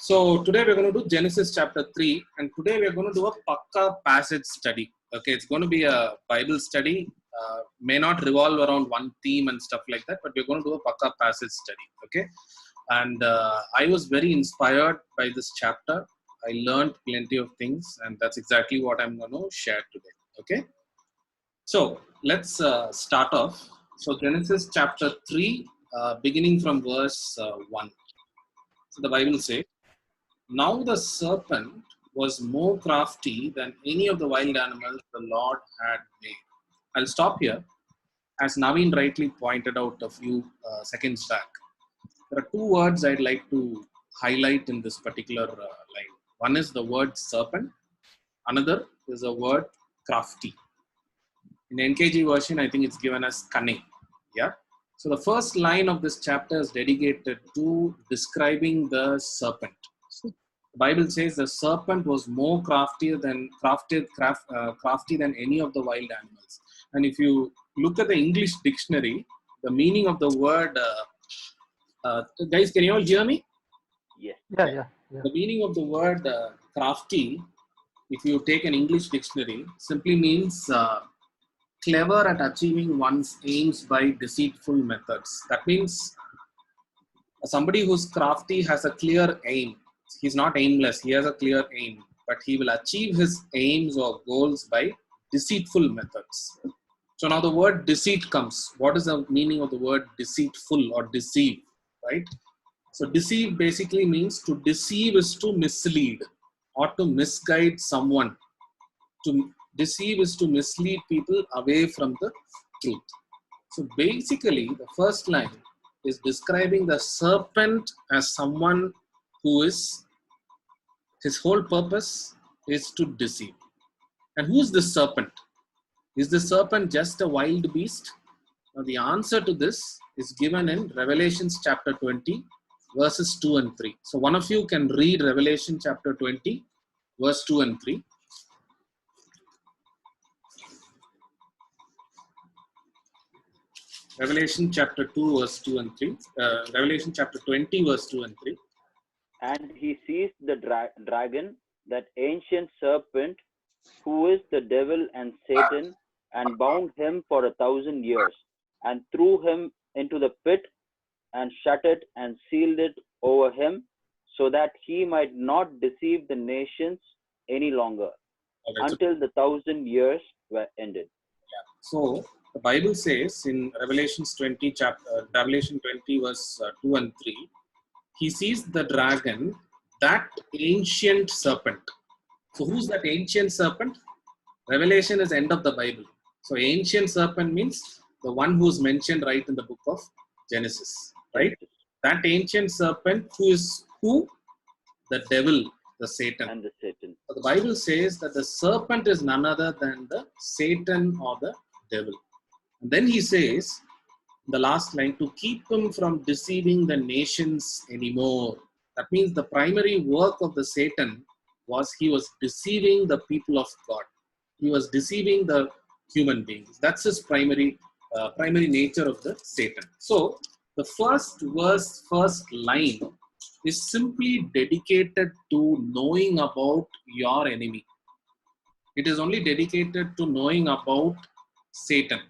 So today we're going to do Genesis chapter 3, and today we're going to do a Pakka passage study. Okay, it's going to be a Bible study. May not revolve around one theme and stuff like that, but we're going to do a Pakka passage study. Okay, and I was very inspired by this chapter. I learned plenty of things, and that's exactly what I'm going to share today. Okay, so let's start off. So Genesis chapter 3, beginning from verse 1. So the Bible says, "Now the serpent was more crafty than any of the wild animals the Lord had made." I'll stop here. As Naveen rightly pointed out a few seconds back, there are two words I'd like to highlight in this particular line. One is the word serpent, another is the word crafty. In NKG version, I think it's given as cunning. Yeah. So the first line of this chapter is dedicated to describing the serpent. The Bible says the serpent was more crafty than any of the wild animals. And if you look at the English dictionary, the meaning of the word, guys, can you all hear me? Yes. Yeah. The meaning of the word crafty, if you take an English dictionary, simply means clever at achieving one's aims by deceitful methods. That means somebody who's crafty has a clear aim. He's not aimless, he has a clear aim, but he will achieve his aims or goals by deceitful methods. So now the word deceit comes. What is the meaning of the word deceitful or deceive, right? So deceive basically means to deceive is to mislead or to misguide someone. To deceive is to mislead people away from the truth. So basically, the first line is describing the serpent as someone who is, his whole purpose is to deceive. And who is this serpent? Is the serpent just a wild beast? Now, the answer to this is given in Revelation chapter 20, verses 2 and 3. So one of you can read Revelation chapter 20, verse 2 and 3. Revelation chapter 2, verse 2 and 3. Revelation chapter 20, verse 2 and 3. And he seized the dragon, that ancient serpent, who is the devil and Satan, and bound him for 1,000 years, and threw him into the pit, and shut it and sealed it over him, so that he might not deceive the nations any longer, until the 1,000 years were ended. Yeah. So the Bible says in Revelation 20, verse 2 and 3, he sees the dragon, that ancient serpent. So who's that ancient serpent? Revelation is end of the Bible. So ancient serpent means the one who's mentioned right in the book of Genesis, right? That ancient serpent who is who? The devil, the Satan. And the Satan. So the Bible says that the serpent is none other than the Satan or the devil. And then he says, the last line, to keep him from deceiving the nations anymore. That means the primary work of the Satan was he was deceiving the people of God. He was deceiving the human beings. That's his primary nature of the Satan. So the first line is simply dedicated to knowing about your enemy. It is only dedicated to knowing about Satan.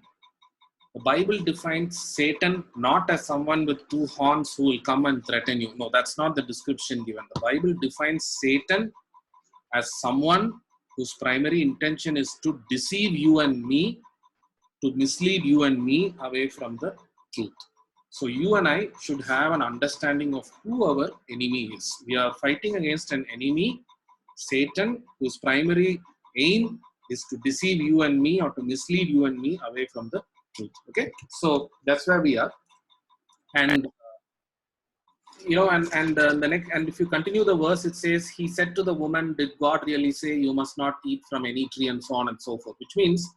The Bible defines Satan not as someone with two horns who will come and threaten you. No, that's not the description given. The Bible defines Satan as someone whose primary intention is to deceive you and me, to mislead you and me away from the truth. So you and I should have an understanding of who our enemy is. We are fighting against an enemy, Satan, whose primary aim is to deceive you and me or to mislead you and me away from the truth. Okay, so that's where we are. And the next, and if you continue the verse, it says, he said to the woman, did God really say you must not eat from any tree, and so on and so forth? Which means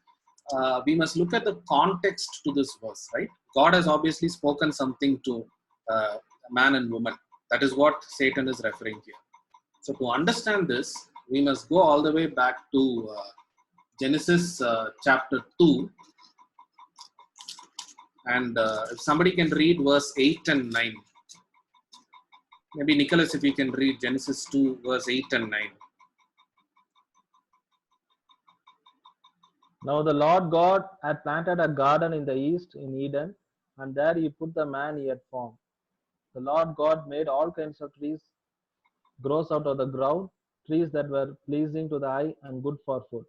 we must look at the context to this verse, right? God has obviously spoken something to man and woman. That is what Satan is referring here. So to understand this, we must go all the way back to Genesis chapter 2. And if somebody can read verse 8 and 9. Maybe Nicholas, if you can read Genesis 2, verse 8 and 9. Now the Lord God had planted a garden in the east in Eden, and there he put the man he had formed. The Lord God made all kinds of trees grows out of the ground, trees that were pleasing to the eye and good for food.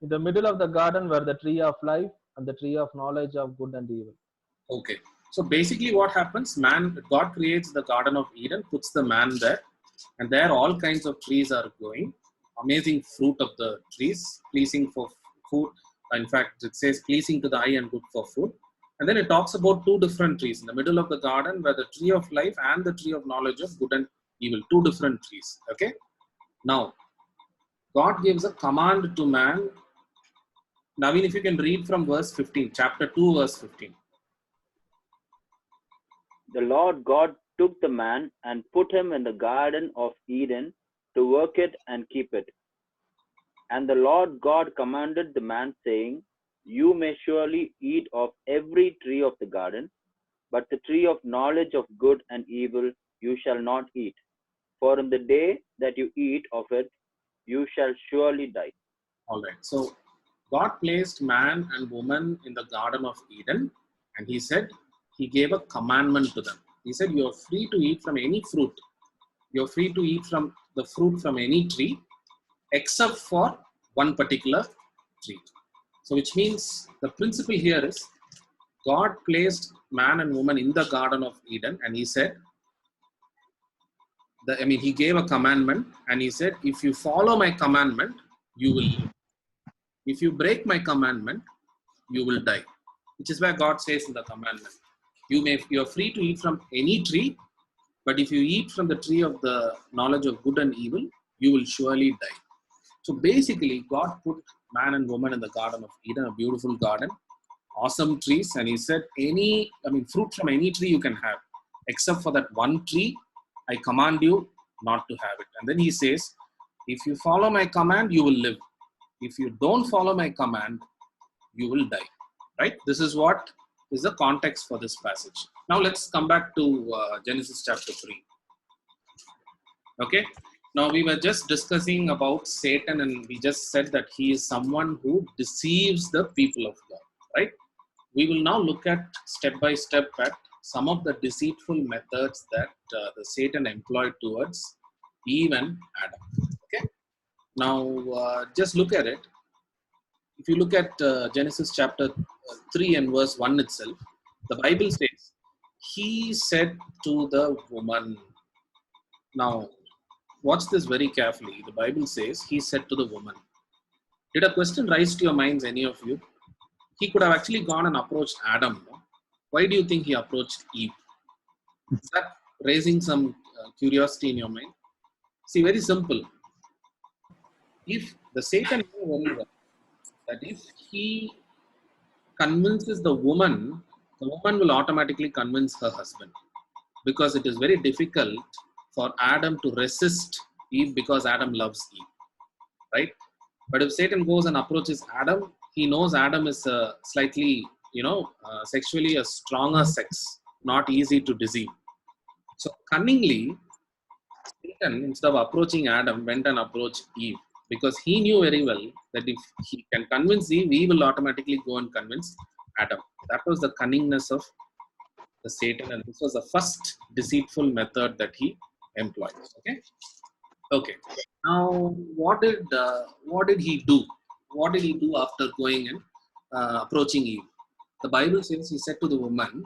In the middle of the garden were the tree of life and the tree of knowledge of good and evil. Okay. So basically what happens, God creates the Garden of Eden, puts the man there, and there all kinds of trees are growing. Amazing fruit of the trees, pleasing for food. In fact, it says pleasing to the eye and good for food. And then it talks about two different trees. In the middle of the garden were the tree of life and the tree of knowledge of good and evil. Two different trees. Okay. Now, God gives a command to man. Naveen, if you can read from verse 15, chapter 2, verse 15. The Lord God took the man and put him in the Garden of Eden to work it and keep it. And the Lord God commanded the man, saying, You may surely eat of every tree of the garden, but the tree of knowledge of good and evil you shall not eat. For in the day that you eat of it, you shall surely die. All right. So God placed man and woman in the Garden of Eden, and He said, He gave a commandment to them. He said, You are free to eat from any fruit. You are free to eat from the fruit from any tree, except for one particular tree. So, which means the principle here is God placed man and woman in the Garden of Eden, and He said, He gave a commandment, and He said, If you follow my commandment, you will live. If you break my commandment, you will die. Which is where God says in the commandment, you are free to eat from any tree, but if you eat from the tree of the knowledge of good and evil, you will surely die. So basically, God put man and woman in the Garden of Eden, a beautiful garden, awesome trees, and He said, fruit from any tree you can have, except for that one tree, I command you not to have it. And then He says, if you follow my command, you will live. If you don't follow my command, you will die. Right? This is what is the context for this passage. Now let's come back to Genesis chapter 3. Okay. Now we were just discussing about Satan, and we just said that he is someone who deceives the people of God. Right? We will now look at step by step at some of the deceitful methods that the Satan employed towards Eve and Adam. Okay. Now just look at it. If you look at Genesis chapter 3 and verse 1 itself, the Bible says, He said to the woman. Now, watch this very carefully. The Bible says, He said to the woman. Did a question rise to your minds, any of you? He could have actually gone and approached Adam. No? Why do you think he approached Eve? Is that raising some curiosity in your mind? See, very simple. If the Satan knew very well that if he convinces the woman will automatically convince her husband, because it is very difficult for Adam to resist Eve because Adam loves Eve, right? But if Satan goes and approaches Adam, he knows Adam is slightly, sexually a stronger sex, not easy to deceive. So cunningly, Satan, instead of approaching Adam, went and approached Eve, because he knew very well that if he can convince Eve, he will automatically go and convince Adam. That was the cunningness of the Satan, and this was the first deceitful method that he employed. Okay. Now, what did he do? What did he do after going and approaching Eve? The Bible says he said to the woman,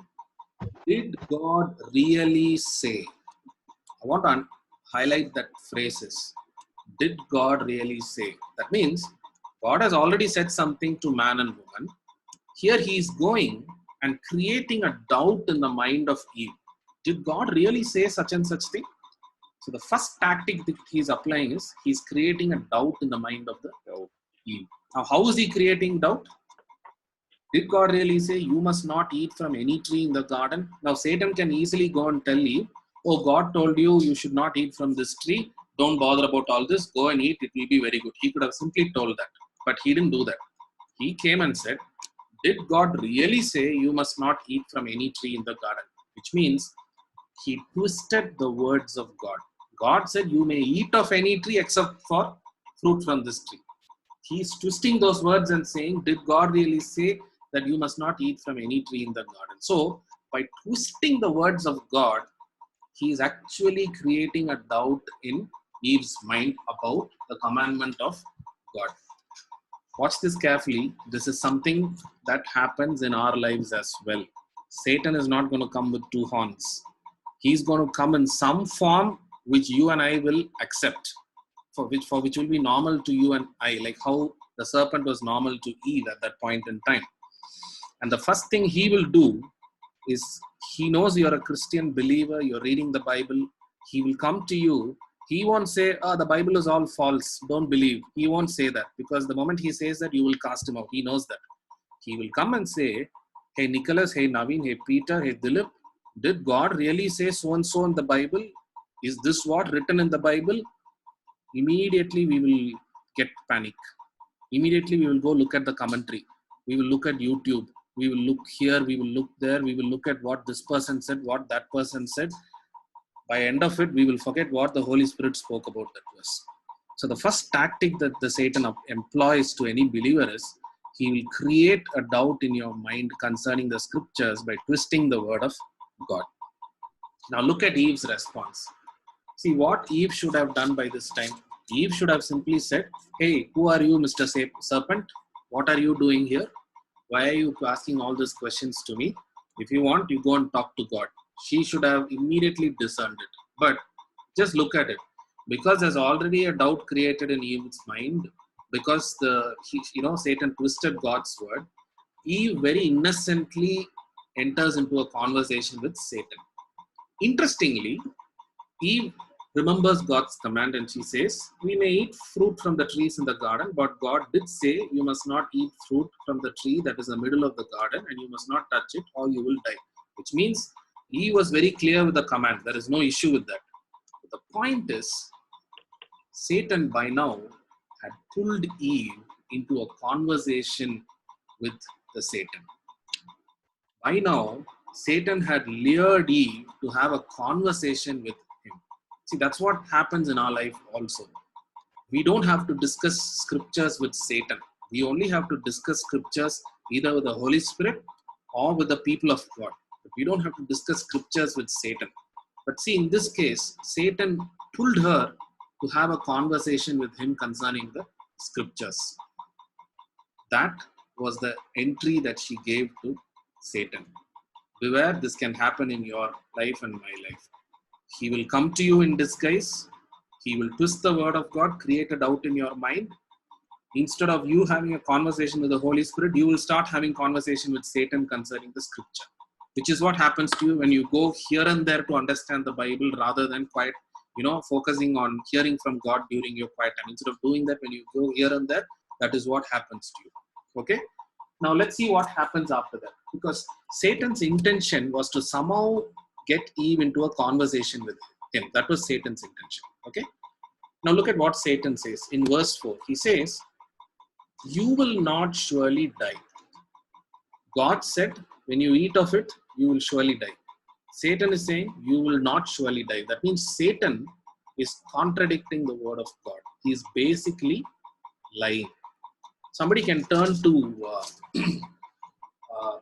"Did God really say?" I want to highlight that phrases. Did God really say? That means God has already said something to man and woman. Here he is going and creating a doubt in the mind of Eve. Did God really say such and such thing? So the first tactic that he's applying is he's creating a doubt in the mind of the Eve. Now, how is he creating doubt? Did God really say you must not eat from any tree in the garden? Now Satan can easily go and tell Eve, oh, God told you should not eat from this tree. Don't bother about all this. Go and eat. It will be very good. He could have simply told that, but he didn't do that. He came and said, did God really say you must not eat from any tree in the garden? Which means he twisted the words of God. God said, you may eat of any tree except for fruit from this tree. He's twisting those words and saying, did God really say that you must not eat from any tree in the garden? So, by twisting the words of God, he is actually creating a doubt in Eve's mind about the commandment of God. Watch this carefully. This is something that happens in our lives as well. Satan is not going to come with two horns. He's going to come in some form which you and I will accept, for which will be normal to you and I, like how the serpent was normal to Eve at that point in time. And the first thing he will do is, he knows you're a Christian believer, you're reading the Bible. He will come to you. He won't say, the Bible is all false, don't believe. He won't say that, because the moment he says that, you will cast him out. He knows that. He will come and say, hey Nicholas, hey Naveen, hey Peter, hey Dilip, did God really say so and so in the Bible? Is this what written in the Bible? Immediately we will get panic. Immediately we will go look at the commentary. We will look at YouTube. We will look here, we will look there, we will look at what this person said, what that person said. By end of it, we will forget what the Holy Spirit spoke about that verse. So the first tactic that the Satan employs to any believer is, he will create a doubt in your mind concerning the scriptures by twisting the word of God. Now look at Eve's response. See what Eve should have done by this time. Eve should have simply said, hey, who are you, Mr. Serpent? What are you doing here? Why are you asking all these questions to me? If you want, you go and talk to God. She should have immediately discerned it. But just look at it. Because there's already a doubt created in Eve's mind, because Satan twisted God's word, Eve very innocently enters into a conversation with Satan. Interestingly, Eve remembers God's command and she says, we may eat fruit from the trees in the garden, but God did say you must not eat fruit from the tree that is in the middle of the garden, and you must not touch it or you will die. Which means Eve was very clear with the command. There is no issue with that. But the point is, Satan by now had pulled Eve into a conversation with the Satan. By now, Satan had lured Eve to have a conversation with him. See, that's what happens in our life also. We don't have to discuss scriptures with Satan. We only have to discuss scriptures either with the Holy Spirit or with the people of God. But we don't have to discuss scriptures with Satan. But see, in this case, Satan pulled her to have a conversation with him concerning the scriptures. That was the entry that she gave to Satan. Beware, this can happen in your life and my life. He will come to you in disguise. He will twist the word of God, create a doubt in your mind. Instead of you having a conversation with the Holy Spirit, you will start having conversation with Satan concerning the scripture. Which is what happens to you when you go here and there to understand the Bible rather than focusing on hearing from God during your quiet time. Instead of doing that, when you go here and there, that is what happens to you. Okay? Now let's see what happens after that. Because Satan's intention was to somehow get Eve into a conversation with him. That was Satan's intention. Okay? Now look at what Satan says in verse 4. He says, you will not surely die. God said, when you eat of it, you will surely die. Satan is saying, you will not surely die. That means Satan is contradicting the word of God. He is basically lying. Somebody can turn to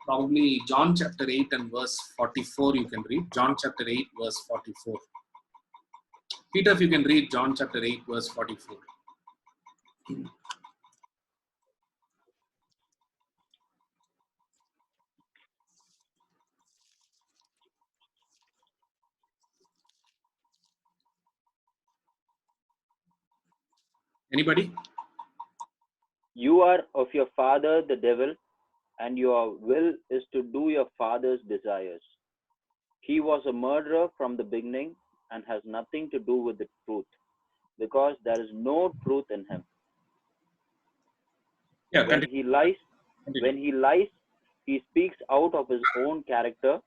probably John chapter 8 and verse 44. You can read John chapter 8 verse 44. Peter, if you can read John chapter 8 verse 44. Anybody? You are of your father the devil, and your will is to do your father's desires. He was a murderer from the beginning and has nothing to do with the truth, because there is no truth in him. Yeah, When he lies, he speaks out of his own character,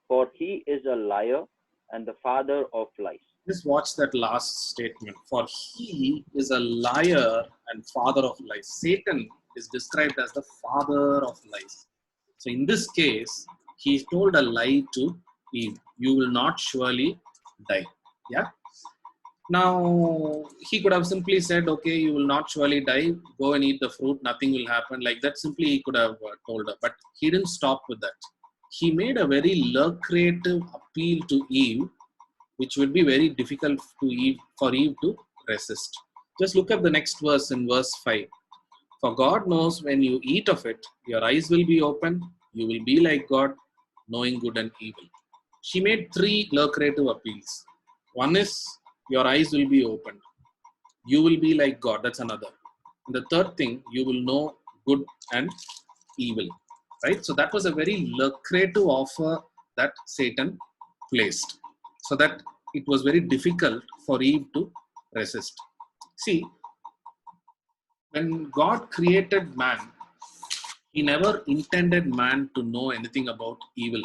for he is a liar and the father of lies. Just watch that last statement. For he is a liar and father of lies. Satan is described as the father of lies. So in this case, he told a lie to Eve, you will not surely die. Yeah. Now, he could have simply said, okay, you will not surely die, go and eat the fruit, nothing will happen. Like that, simply he could have told her. But he didn't stop with that. He made a very lucrative appeal to Eve, which would be very difficult for Eve to resist. Just look at the next verse in verse 5. For God knows when you eat of it, your eyes will be open, you will be like God, knowing good and evil. She made 3 lucrative appeals. One is, your eyes will be opened. You will be like God. That's another. And the third thing, you will know good and evil. Right? So that was a very lucrative offer that Satan placed. So that it was very difficult for Eve to resist. See, when God created man, he never intended man to know anything about evil.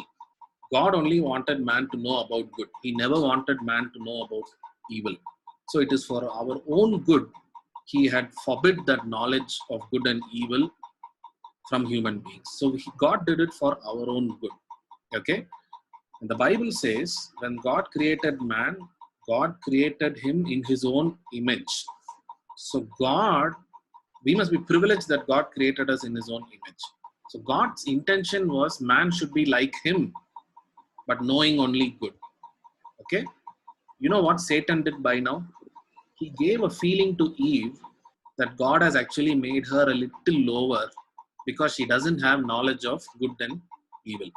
God only wanted man to know about good. He never wanted man to know about evil. So it is for our own good. He had forbid that knowledge of good and evil from human beings. So God did it for our own good. Okay? And the Bible says, when God created man, God created him in his own image. So we must be privileged that God created us in his own image. So God's intention was man should be like him, but knowing only good. Okay? You know what Satan did by now? He gave a feeling to Eve that God has actually made her a little lower because she doesn't have knowledge of good and evil.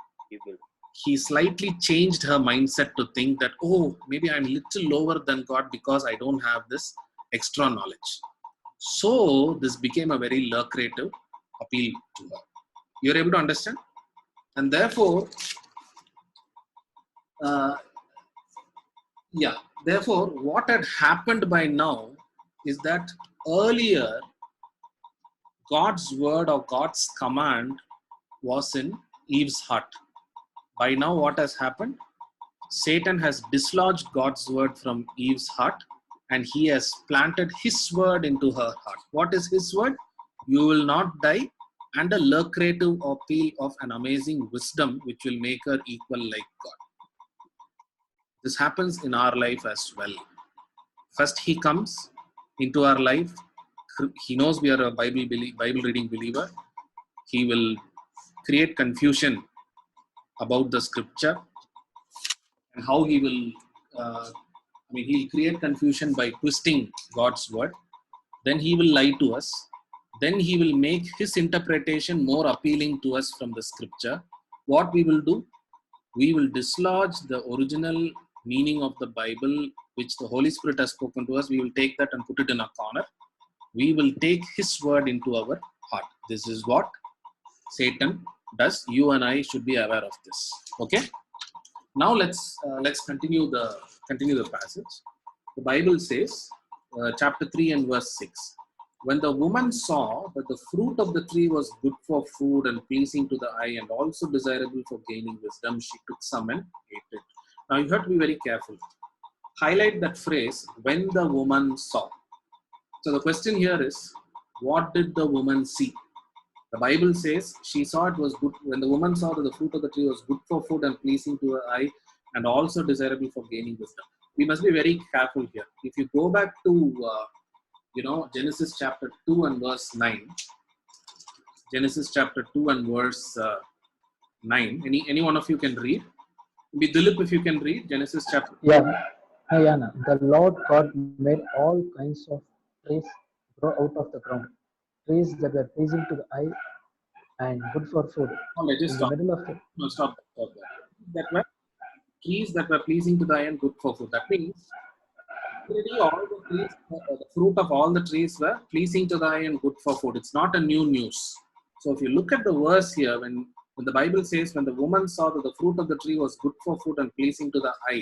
He slightly changed her mindset to think that, oh, maybe I'm a little lower than God because I don't have this extra knowledge. So this became a very lucrative appeal to her. You're able to understand? And therefore, therefore, what had happened by now is that earlier, God's word or God's command was in Eve's heart. By now, what has happened? Satan has dislodged God's word from Eve's heart and he has planted his word into her heart. What is his word? You will not die, and a lucrative appeal of an amazing wisdom which will make her equal like God. This happens in our life as well. First, he comes into our life. He knows we are a Bible reading believer. He will create confusion about the scripture and how he will, he'll create confusion by twisting God's word. Then he will lie to us. Then he will make his interpretation more appealing to us from the scripture. What we will do? We will dislodge the original meaning of the Bible, which the Holy Spirit has spoken to us. We will take that and put it in a corner. We will take his word into our heart. This is what Satan does. You and I should be aware of this. Okay. Now let's continue the passage. The Bible says, chapter 3 and verse 6. When the woman saw that the fruit of the tree was good for food and pleasing to the eye and also desirable for gaining wisdom, she took some and ate it. Now you have to be very careful. Highlight that phrase, when the woman saw. So the question here is, what did the woman see? The Bible says she saw it was good. When the woman saw that the fruit of the tree was good for food and pleasing to her eye and also desirable for gaining wisdom. We must be very careful here. If you go back to Genesis chapter 2 and verse 9. Genesis chapter 2 and verse 9. Any one of you can read? Maybe Dilip, if you can read Genesis chapter 2. Yeah. Ayana, the Lord God made all kinds of trees grow out of the ground. Trees that were pleasing to the eye and good for food. Stop. Stop. That were trees that were pleasing to the eye and good for food. That means all the trees, the fruit of all the trees were pleasing to the eye and good for food. It's not a new news. So if you look at the verse here, when the Bible says, when the woman saw that the fruit of the tree was good for food and pleasing to the eye,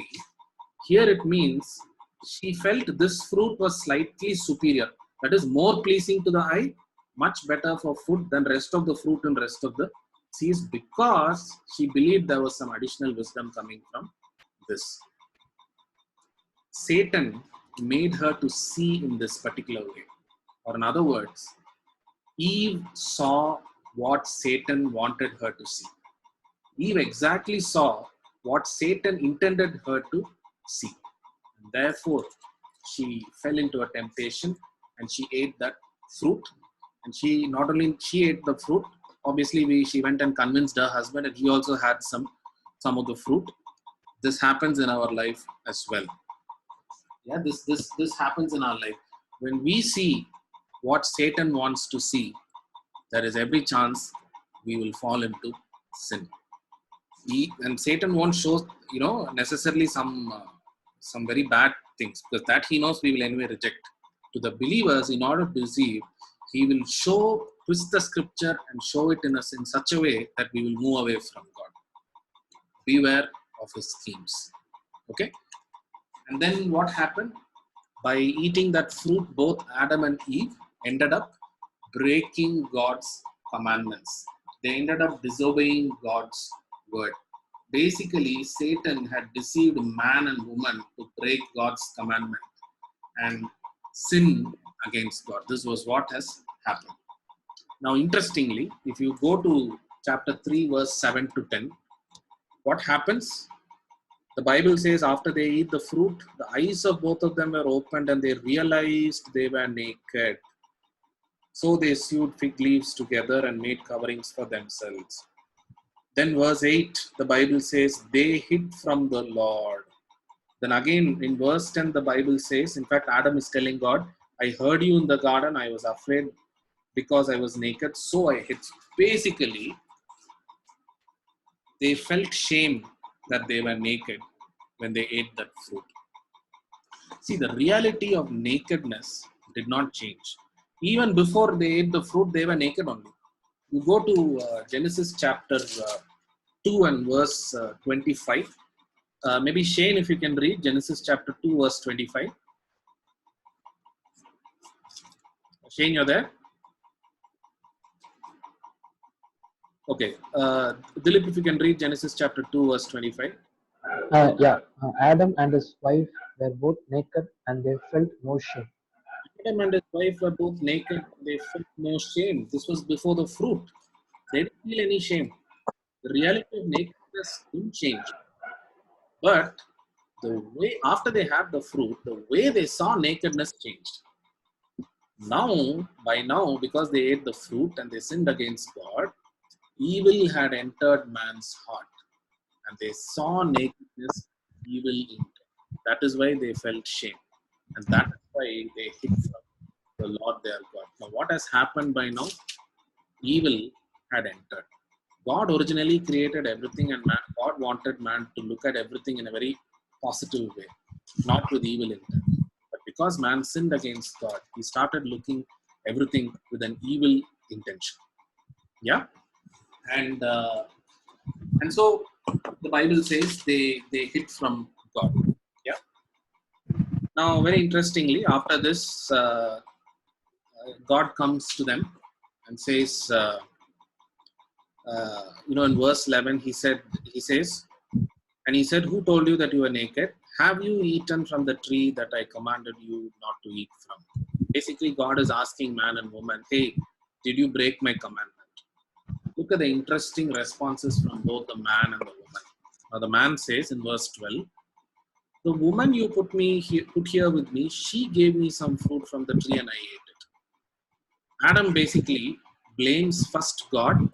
here it means she felt this fruit was slightly superior. That is more pleasing to the eye, much better for food than rest of the fruit and rest of the seeds, because she believed there was some additional wisdom coming from this. Satan made her to see in this particular way. Or in other words, Eve saw what Satan wanted her to see. Eve exactly saw what Satan intended her to see. And therefore, she fell into a temptation and she ate that fruit. And she not only she ate the fruit, obviously she went and convinced her husband, and he also had some of the fruit. This happens in our life as well. Yeah, this happens in our life. When we see what Satan wants to see, there is every chance we will fall into sin. And Satan won't show, necessarily some very bad things, because that he knows we will anyway reject. To the believers, in order to deceive, he will twist the scripture and show it in us in such a way that we will move away from God. Beware of his schemes. Okay? And then what happened? By eating that fruit, both Adam and Eve ended up breaking God's commandments. They ended up disobeying God's word. Basically, Satan had deceived man and woman to break God's commandment and sin against God. This was what has happened. Now, interestingly, if you go to chapter 3, verse 7 to 10, what happens? The Bible says after they eat the fruit, the eyes of both of them were opened and they realized they were naked. So they sewed fig leaves together and made coverings for themselves. Then verse 8, the Bible says they hid from the Lord. Then again in verse 10, the Bible says, in fact, Adam is telling God, I heard you in the garden, I was afraid because I was naked, so I hid. Basically, they felt shame that they were naked when they ate that fruit. See, the reality of nakedness did not change. Even before they ate the fruit, they were naked only. You go to Genesis chapter 2 and verse 25. Maybe Shane, if you can read Genesis chapter 2, verse 25. Shane, you're there? Okay. Dilip, if you can read Genesis chapter 2, verse 25. Adam and his wife were both naked and they felt no shame. Adam and his wife were both naked. They felt no shame. This was before the fruit. They didn't feel any shame. The reality of nakedness didn't change. But the way, after they had the fruit, the way they saw nakedness changed. By now, because they ate the fruit and they sinned against God, evil had entered man's heart. And they saw nakedness, evil intent. That is why they felt shame. And that is why they hid from the Lord their God. Now, what has happened by now? Evil had entered. God originally created everything, and God wanted man to look at everything in a very positive way, not with evil intent. But because man sinned against God, he started looking everything with an evil intention. Yeah? And so the Bible says they hid from God. Yeah. Now, very interestingly, after this, God comes to them and says, in verse 11, he says, and he said, who told you that you were naked? Have you eaten from the tree that I commanded you not to eat from? Basically, God is asking man and woman, hey, did you break my commandment? Look at the interesting responses from both the man and the woman. Now, the man says in verse 12, the woman you put here with me, she gave me some fruit from the tree and I ate it. Adam basically blames first God,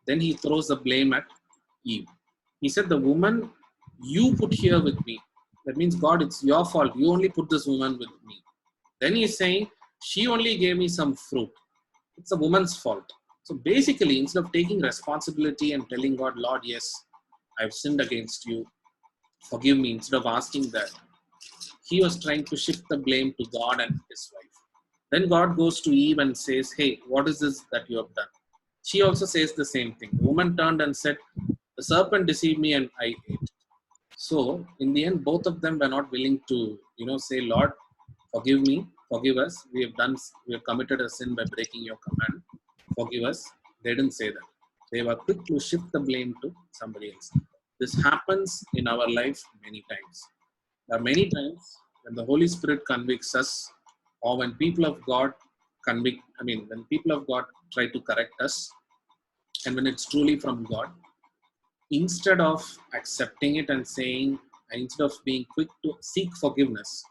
then he throws the blame at Eve. He said, the woman you put here with me. That means, God, it's your fault. You only put this woman with me. Then he's saying, she only gave me some fruit. It's a woman's fault. So basically, instead of taking responsibility and telling God, Lord, yes, I've sinned against you, forgive me, instead of asking that, he was trying to shift the blame to God and his wife. Then God goes to Eve and says, hey, what is this that you have done? She also says the same thing. The woman turned and said, the serpent deceived me and I ate. So in the end, both of them were not willing to, say, Lord, forgive me, forgive us. We have committed a sin by breaking your command. Forgive us. They didn't say that. They were quick to shift the blame to somebody else. This happens in our life many times. There are many times when the Holy Spirit convicts us, or when people of God when people of God try to correct us, and when it's truly from God, instead of accepting it and saying, and instead of being quick to seek forgiveness,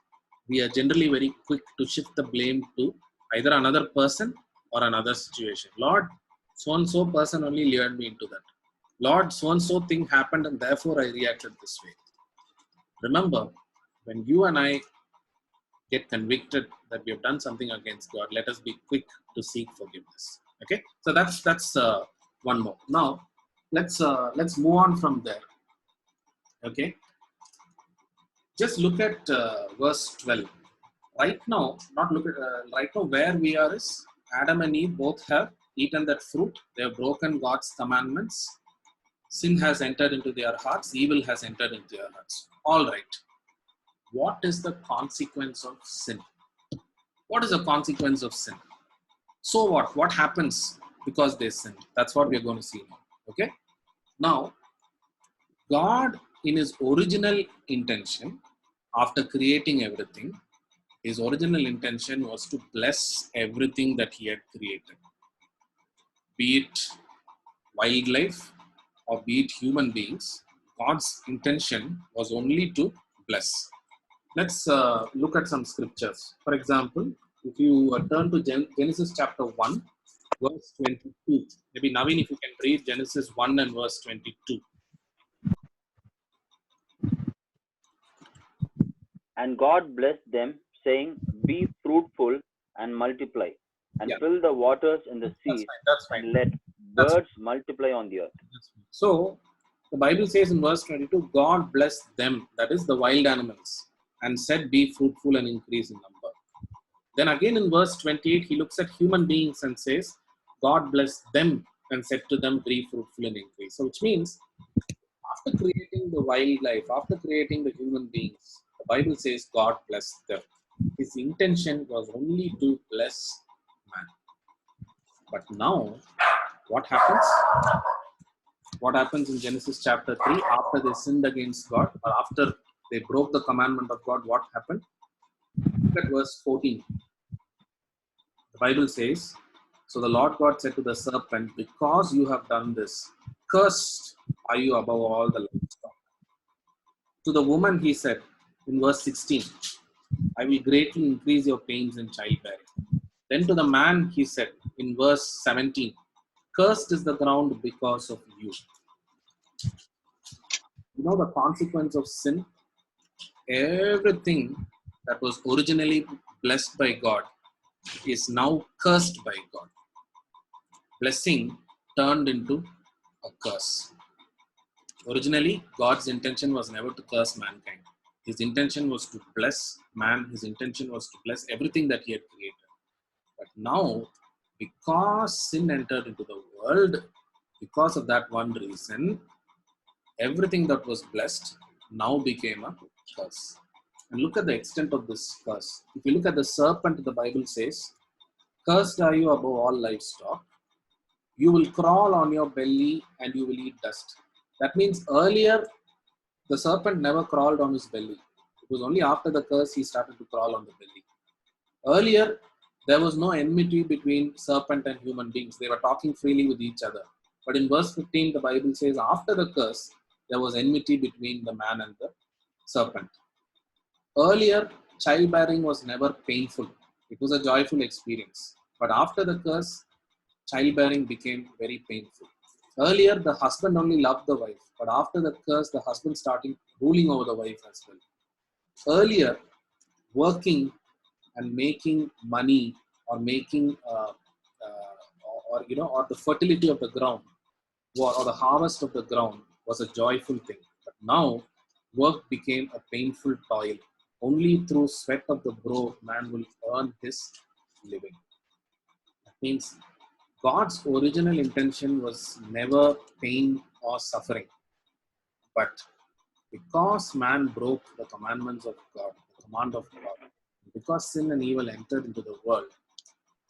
we are generally very quick to shift the blame to either another person or another situation. Lord, so and so person only lured me into that. Lord, so and so thing happened and therefore I reacted this way. Remember, when you and I get convicted that we have done something against God, let us be quick to seek forgiveness. Okay, so that's one more. Now let's move on from there. Okay, just look at verse 12. Right now, not look at right now where we are is Adam and Eve both have eaten that fruit. They have broken God's commandments. Sin has entered into their hearts. Evil has entered into their hearts. All right. What is the consequence of sin? What is the consequence of sin? So what? What happens because they sin? That's what we are going to see now. Okay. Now, God, in His original intention, after creating everything, His original intention was to bless everything that He had created, be it wildlife or be it human beings. God's intention was only to bless. Let's look at some scriptures. For example, if you turn to Genesis chapter 1, verse 22. Maybe Naveen, if you can read Genesis 1 and verse 22. And God blessed them, saying, Be fruitful and multiply, and Yeah. fill the waters in the seas, That's fine. and let That's birds multiply on the earth. So, the Bible says in verse 22, God blessed them, that is the wild animals, and said, Be fruitful and increase in number. Then again in verse 28, he looks at human beings and says, God blessed them and said to them, Be fruitful and increase. So, which means, after creating the wildlife, after creating the human beings, the Bible says God blessed them. His intention was only to bless man. But now, what happens? What happens in Genesis chapter 3 after they sinned against God, or after they broke the commandment of God? What happened? Look at verse 14. The Bible says, So the Lord God said to the serpent, Because you have done this, cursed are you above all the livestock. To the woman he said in verse 16, I will greatly increase your pains in childbearing. Then to the man he said in verse 17, Cursed is the ground because of you. You know the consequence of sin? Everything that was originally blessed by God is now cursed by God. Blessing turned into a curse. Originally, God's intention was never to curse mankind. His intention was to bless man. His intention was to bless everything that He had created. But now, because sin entered into the world, because of that one reason, everything that was blessed now became a curse. And look at the extent of this curse. If you look at the serpent, the Bible says, Cursed are you above all livestock. You will crawl on your belly and you will eat dust. That means earlier, the serpent never crawled on his belly. It was only after the curse he started to crawl on the belly. Earlier, there was no enmity between serpent and human beings. They were talking freely with each other. But in verse 15, the Bible says, after the curse, there was enmity between the man and the serpent. Earlier, childbearing was never painful. It was a joyful experience. But after the curse, childbearing became very painful. Earlier, the husband only loved the wife. But after the curse, the husband started ruling over the wife as well. Earlier, working and making money or making or the fertility of the ground or the harvest of the ground was a joyful thing. But now work became a painful toil. Only through sweat of the brow man will earn his living. That means God's original intention was never pain or suffering. But because man broke the commandments of God, the command of God, because sin and evil entered into the world,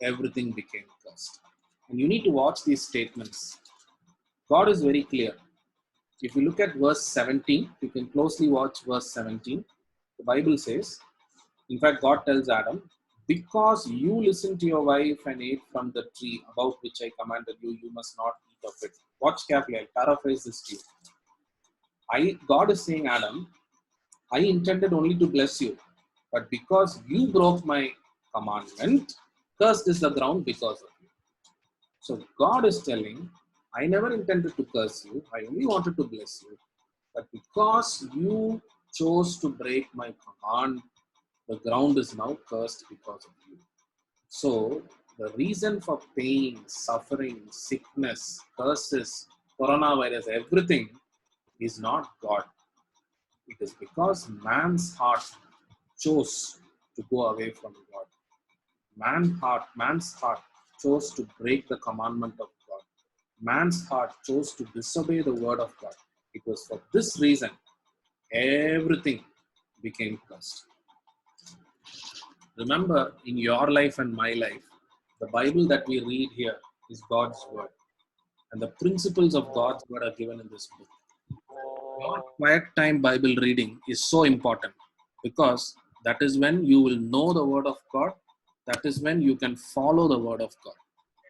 everything became cursed. And you need to watch these statements. God is very clear. If you look at verse 17, you can closely watch verse 17. The Bible says, in fact, God tells Adam, because you listened to your wife and ate from the tree about which I commanded you, you must not eat of it. Watch carefully. I'll paraphrase this to you. God is saying, Adam, I intended only to bless you, but because you broke my commandment, cursed is the ground because of you. So God is telling, I never intended to curse you. I only wanted to bless you. But because you chose to break my command, the ground is now cursed because of you. So the reason for pain, suffering, sickness, curses, coronavirus, everything is not God. It is because man's heart chose to go away from God. Man's heart chose to break the commandment of God. Man's heart chose to disobey the word of God. It was for this reason everything became cursed. Remember, in your life and my life, the Bible that we read here is God's word. And the principles of God's word are given in this book. Your quiet time Bible reading is so important because that is when you will know the word of God. That is when you can follow the word of God.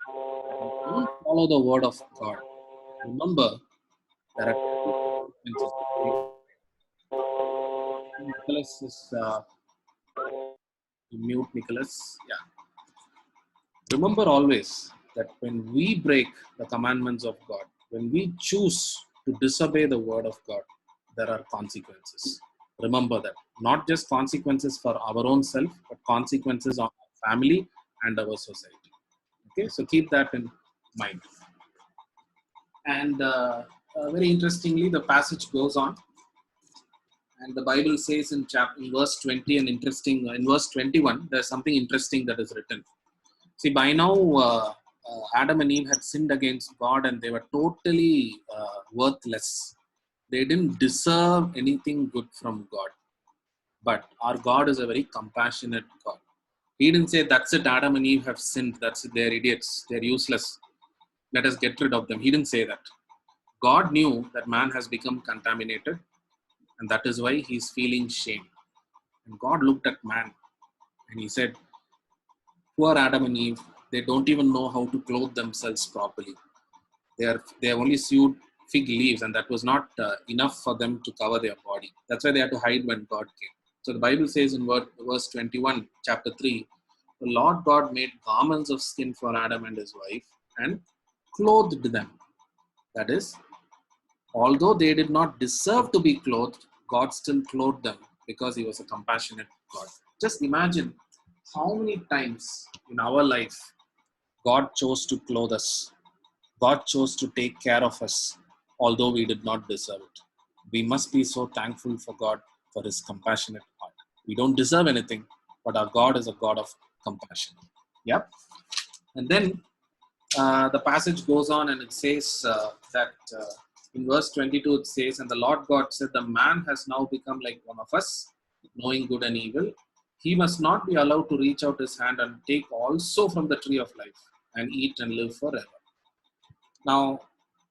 If you don't follow the word of God, remember there are two consequences. Nicholas is mute, Nicholas. Yeah. Remember always that when we break the commandments of God, when we choose to disobey the word of God, there are consequences. Remember that. Not just consequences for our own self, but consequences on our family and our society. Okay, so keep that in mind. And very interestingly, the passage goes on. And the Bible says in verse 20 and interesting, in verse 21, there's something interesting that is written. See, by now, Adam and Eve had sinned against God and they were totally worthless. They didn't deserve anything good from God. But our God is a very compassionate God. He didn't say, that's it, Adam and Eve have sinned. That's it, they're idiots. They're useless. Let us get rid of them. He didn't say that. God knew that man has become contaminated and that is why he's feeling shame. And God looked at man and he said, poor Adam and Eve, they don't even know how to clothe themselves properly. They have only sewed fig leaves, and that was not enough for them to cover their body. That's why they had to hide when God came. So the Bible says in verse 21, chapter 3, the Lord God made garments of skin for Adam and his wife and clothed them. That is, although they did not deserve to be clothed, God still clothed them because he was a compassionate God. Just imagine how many times in our life God chose to clothe us. God chose to take care of us, although we did not deserve it. We must be so thankful for God for his compassionate heart. We don't deserve anything, but our God is a God of compassion. Yep. And then the passage goes on and it says that in verse 22 it says, and the Lord God said, the man has now become like one of us, knowing good and evil. He must not be allowed to reach out his hand and take also from the tree of life and eat and live forever. Now,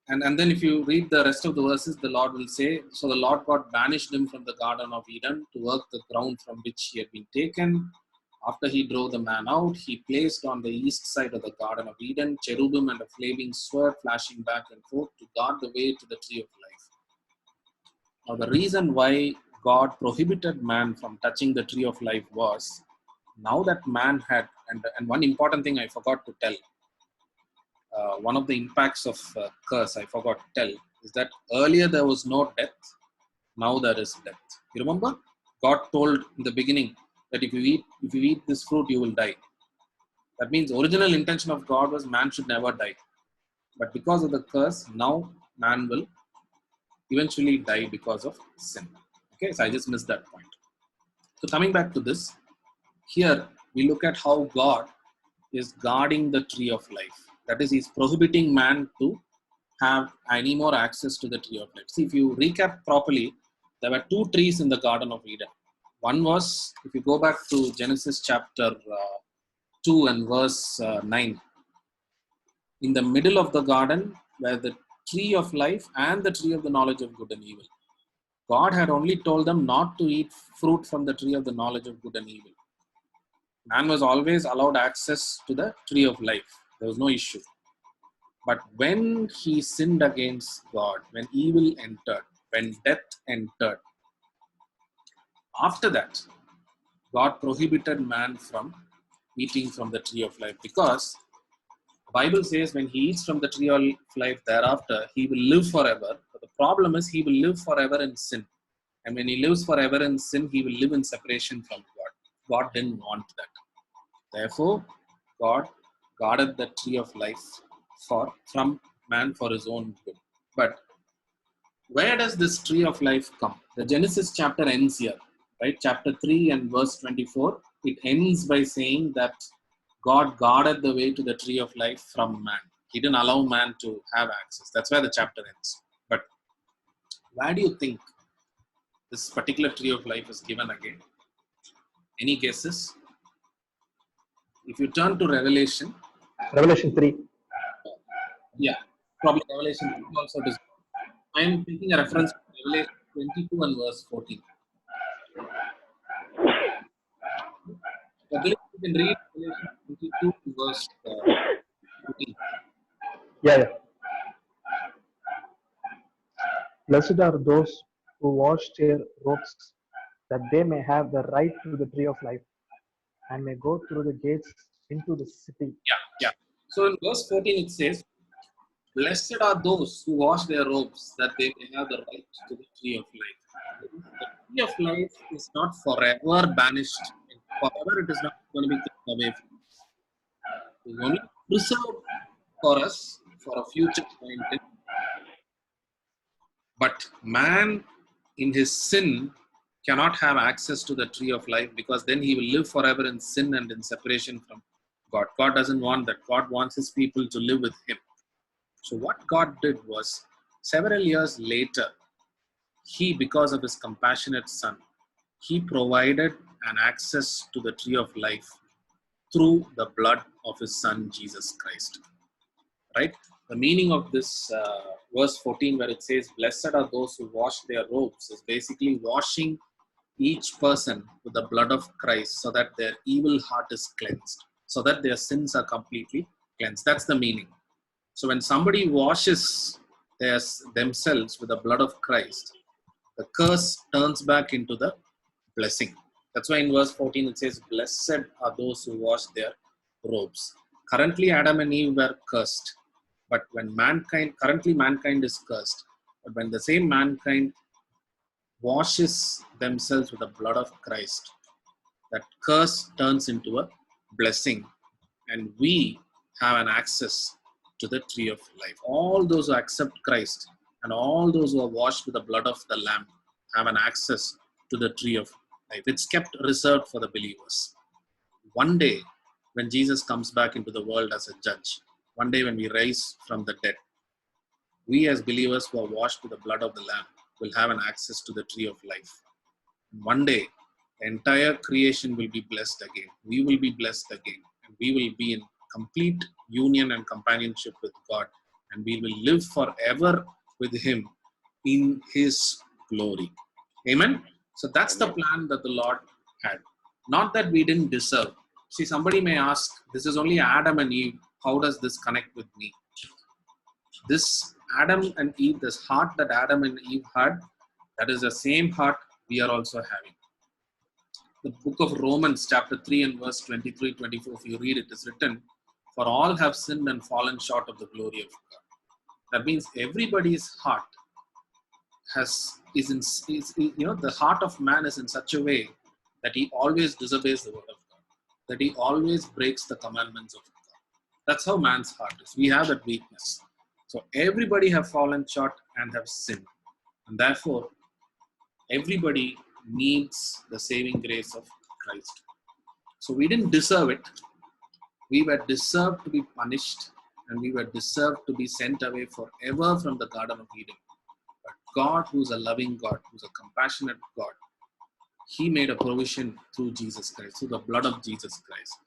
and then if you read the rest of the verses, the Lord will say, so the Lord God banished him from the Garden of Eden to work the ground from which he had been taken. After he drove the man out, he placed on the east side of the Garden of Eden cherubim and a flaming sword flashing back and forth to guard the way to the tree of life. Now, the reason why God prohibited man from touching the tree of life was, now that man had, and one important thing I forgot to tell, one of the impacts of curse I forgot to tell is that earlier there was no death, now there is death. You remember? God told in the beginning that if you eat this fruit, you will die. That means original intention of God was man should never die. But because of the curse, now man will eventually die because of sin. Okay, so I just missed that point. So coming back to this, here we look at how God is guarding the tree of life. That is, he's prohibiting man to have any more access to the tree of life. See, if you recap properly, there were two trees in the Garden of Eden. One was, if you go back to Genesis chapter 2 and verse 9, in the middle of the garden were the tree of life and the tree of the knowledge of good and evil. God had only told them not to eat fruit from the tree of the knowledge of good and evil. Man was always allowed access to the tree of life. There was no issue. But when he sinned against God, when evil entered, when death entered. After that, God prohibited man from eating from the tree of life, because the Bible says when he eats from the tree of life thereafter, he will live forever. But the problem is he will live forever in sin. And when he lives forever in sin, he will live in separation from God. God didn't want that. Therefore, God guarded the tree of life from man for his own good. But where does this tree of life come? The Genesis chapter ends here, right? Chapter 3 and verse 24. It ends by saying that God guarded the way to the tree of life from man. He didn't allow man to have access. That's where the chapter ends. But where do you think this particular tree of life is given again? Any guesses? If you turn to Revelation, Revelation 3. yeah, probably Revelation 2 also. I am taking a reference to Revelation 22 and verse 14. But you can read Revelation 22 and verse 14. Yeah. Blessed are those who wash their robes, that they may have the right to the tree of life, and may go through the gates into the city. Yeah. So in verse 14 it says, blessed are those who wash their robes, that they may have the right to the tree of life. The tree of life is not forever banished. Forever it is not going to be taken away from us. It is only preserved for us for a future point. But man in his sin cannot have access to the tree of life, because then he will live forever in sin and in separation from God. God doesn't want that. God wants his people to live with him. So what God did was, several years later, he, because of his compassionate son, he provided an access to the tree of life through the blood of his son, Jesus Christ. Right? The meaning of this verse 14, where it says, blessed are those who wash their robes, is basically washing each person with the blood of Christ, so that their evil heart is cleansed, so that their sins are completely cleansed. That's the meaning. So when somebody washes themselves with the blood of Christ, the curse turns back into the blessing. That's why in verse 14 it says, blessed are those who wash their robes. Currently Adam and Eve were cursed. But when currently mankind is cursed. But when the same mankind washes themselves with the blood of Christ, that curse turns into a blessing. And we have an access to the tree of life. All those who accept Christ and all those who are washed with the blood of the Lamb have an access to the tree of life. It's kept reserved for the believers. One day, when Jesus comes back into the world as a judge, one day when we rise from the dead, we as believers who are washed with the blood of the Lamb will have an access to the tree of life. One day, the entire creation will be blessed again. We will be blessed again. And we will be in complete union and companionship with God. And we will live forever with Him in His glory. Amen? So that's the plan that the Lord had. Not that we didn't deserve. See, somebody may ask, this is only Adam and Eve. How does this connect with me? This Adam and Eve, this heart that Adam and Eve had, that is the same heart we are also having. The book of Romans chapter 3 and verse 23-24, if you read it, is written, for all have sinned and fallen short of the glory of God. That means everybody's heart the heart of man is in such a way that he always disobeys the word of God, that he always breaks the commandments of God. That's how man's heart is. We have that weakness. So everybody have fallen short and have sinned. And therefore, everybody needs the saving grace of Christ. So we didn't deserve it. We were deserved to be punished, and we were deserved to be sent away forever from the Garden of Eden. But God, who's a loving God, who's a compassionate God, He made a provision through Jesus Christ, through the blood of Jesus Christ.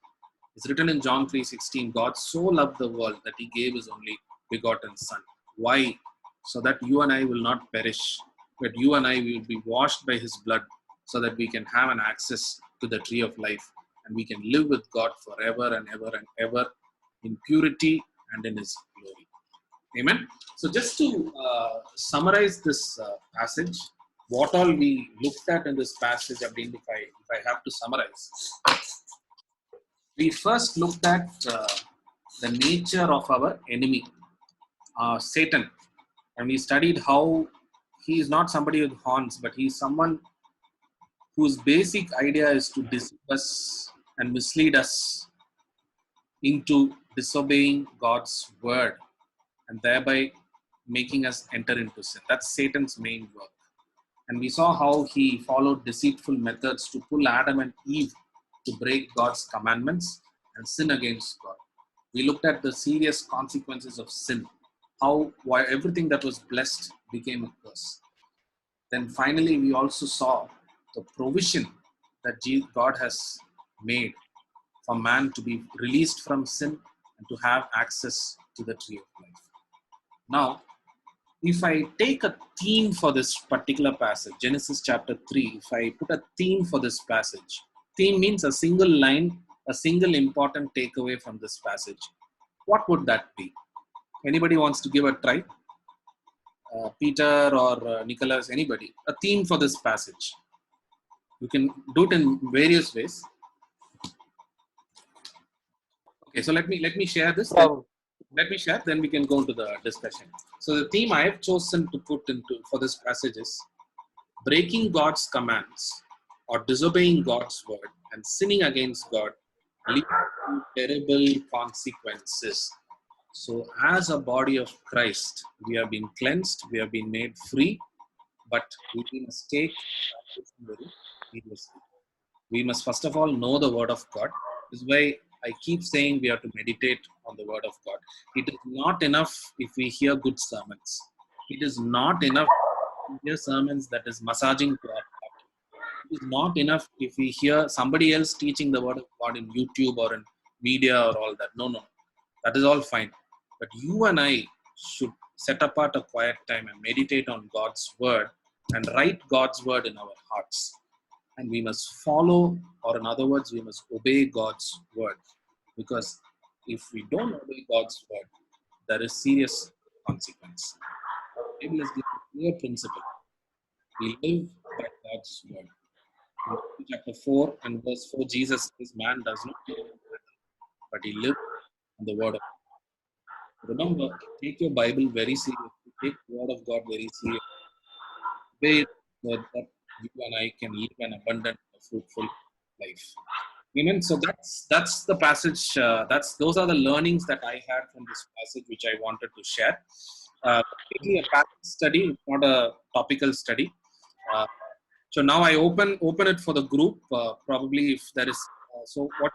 It's written in John 3:16, God so loved the world that He gave His only begotten Son. Why? So that you and I will not perish, but you and I will be washed by His blood, so that we can have an access to the tree of life, and we can live with God forever and ever in purity and in His glory. Amen. So just to summarize this passage, what all we looked at in this passage, if I have to summarize, we first looked at the nature of our enemy, Satan, and we studied how he is not somebody with horns, but he is someone whose basic idea is to deceive us and mislead us into disobeying God's word and thereby making us enter into sin. That's Satan's main work. And we saw how he followed deceitful methods to pull Adam and Eve to break God's commandments and sin against God. We looked at the serious consequences of sin, how why everything that was blessed became a curse. Then finally, we also saw the provision that God has made for man to be released from sin and to have access to the tree of life. Now, if I take a theme for this particular passage, Genesis chapter 3, if I put a theme for this passage, theme means a single line, a single important takeaway from this passage. What would that be? Anybody wants to give a try? Peter or Nicholas, anybody? A theme for this passage. You can do it in various ways. Okay, so let me share this. Let me share, then we can go into the discussion. So the theme I have chosen to put into for this passage is breaking God's commands or disobeying God's word and sinning against God leads to terrible consequences. So as a body of Christ, we have been cleansed, we have been made free, but we must take this very seriously. We must first of all know the word of God. This is why I keep saying we have to meditate on the word of God. It is not enough if we hear good sermons. It is not enough to hear sermons that is massaging to our heart. It is not enough if we hear somebody else teaching the word of God in YouTube or in media or all that. No. That is all fine. But you and I should set apart a quiet time and meditate on God's word and write God's word in our hearts. And we must follow, or in other words, we must obey God's word. Because if we don't obey God's word, there is serious consequence. The Bible has given a clear principle. We live by God's word. In Matthew chapter 4 and verse 4, Jesus says, man does not live on bread, but he lives on the word of God. Remember, take your Bible very seriously. Take the word of God very seriously. Obey it so that you and I can live an abundant, fruitful life. Amen. So that's the passage. Those are the learnings that I had from this passage, which I wanted to share. Completely a passage study, not a topical study. So now I open it for the group. Probably if there is. So what